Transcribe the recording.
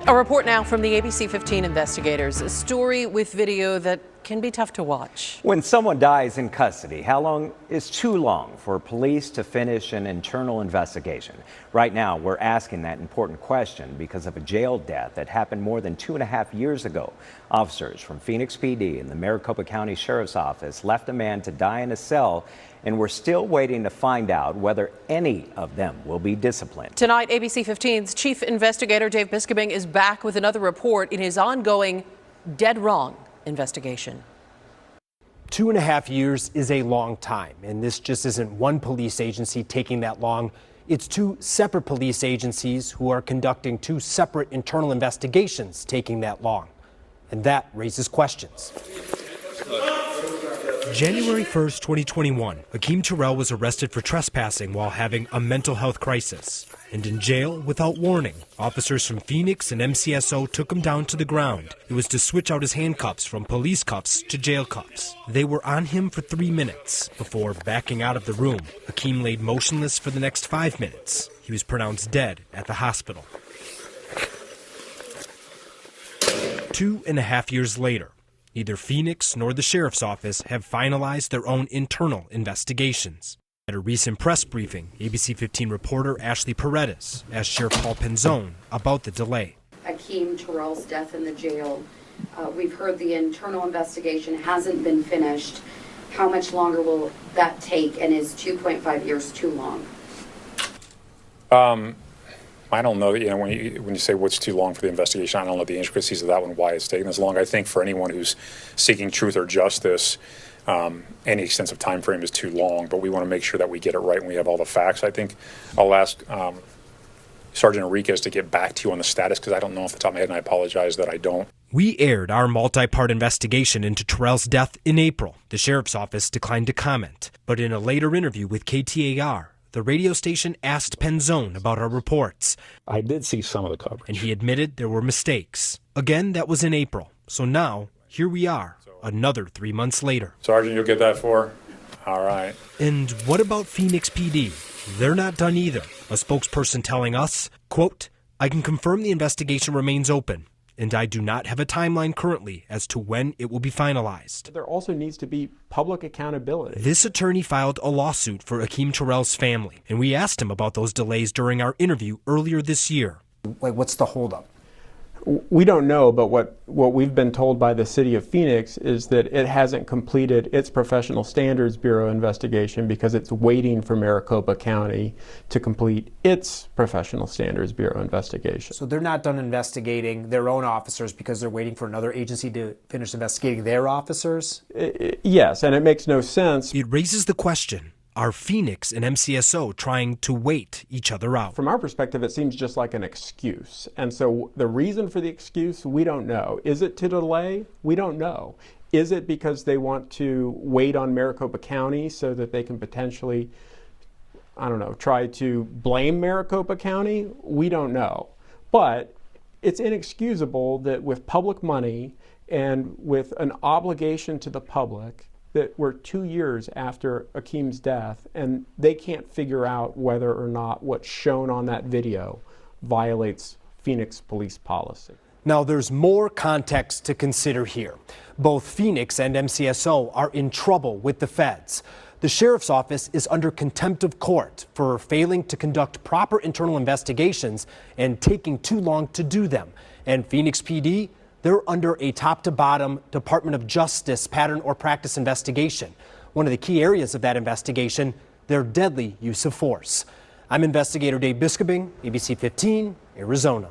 A report now from the ABC15 investigators, a story with video that can be tough to watch. When someone dies in custody, how long is too long for police to finish an internal investigation? Right now, we're asking that important question because of a jail death that happened more than 2.5 years ago. Officers from Phoenix PD and the Maricopa County Sheriff's Office left a man to die in a cell, and we're still waiting to find out whether any of them will be disciplined. Tonight, ABC15's chief investigator Dave Biskobing is back with another report in his ongoing Dead Wrong investigation. 2.5 years is a long time, and this just isn't one police agency taking that long. It's two separate police agencies who are conducting two separate internal investigations taking that long. And that raises questions. January 1st, 2021, Akeem Terrell was arrested for trespassing while having a mental health crisis. And in jail, without warning, officers from Phoenix and MCSO took him down to the ground. It was to switch out his handcuffs from police cuffs to jail cuffs. They were on him for 3 minutes before backing out of the room. Akeem laid motionless for the next 5 minutes. He was pronounced dead at the hospital. 2.5 years later, neither Phoenix nor the sheriff's office have finalized their own internal investigations. At a recent press briefing, ABC15 reporter Ashley Paredes asked Sheriff Paul Penzone about the delay. Akeem Terrell's death in the jail. We've heard the internal investigation hasn't been finished. How much longer will that take, and is 2.5 years too long? I don't know. You know, when you say what's too long for the investigation, I don't know the intricacies of that one, why it's taking this long. I think for anyone who's seeking truth or justice, any extensive time frame is too long, but we want to make sure that we get it right and we have all the facts. I think I'll ask Sergeant Enriquez to get back to you on the status, because I don't know off the top of my head, and I apologize that I don't. We aired our multi-part investigation into Terrell's death in April. The sheriff's office declined to comment, but in a later interview with KTAR, the radio station asked Penzone about our reports. I did see some of the coverage. And he admitted there were mistakes. Again, that was in April. So now, here we are, another 3 months later. Sergeant, you'll get that for? All right. And what about Phoenix PD? They're not done either. A spokesperson telling us, quote, "I can confirm the investigation remains open, and I do not have a timeline currently as to when it will be finalized." There also needs to be public accountability. This attorney filed a lawsuit for Akeem Terrell's family, and we asked him about those delays during our interview earlier this year. Like, what's the holdup? We don't know, but what we've been told by the city of Phoenix is that it hasn't completed its Professional Standards Bureau investigation because it's waiting for Maricopa County to complete its Professional Standards Bureau investigation. So they're not done investigating their own officers because they're waiting for another agency to finish investigating their officers? Yes, and it makes no sense. It raises the question, are Phoenix and MCSO trying to wait each other out? From our perspective, it seems just like an excuse. And so the reason for the excuse, we don't know. Is it to delay? We don't know. Is it because they want to wait on Maricopa County so that they can potentially, I don't know, try to blame Maricopa County? We don't know. But it's inexcusable that with public money and with an obligation to the public, that we're 2 years after Akeem's death and they can't figure out whether or not what's shown on that video violates Phoenix police policy. Now, there's more context to consider here. Both Phoenix and MCSO are in trouble with the feds. The sheriff's office is under contempt of court for failing to conduct proper internal investigations and taking too long to do them. And Phoenix PD, they're under a top-to-bottom Department of Justice pattern or practice investigation. One of the key areas of that investigation, their deadly use of force. I'm investigator Dave Biskobing, ABC15, Arizona.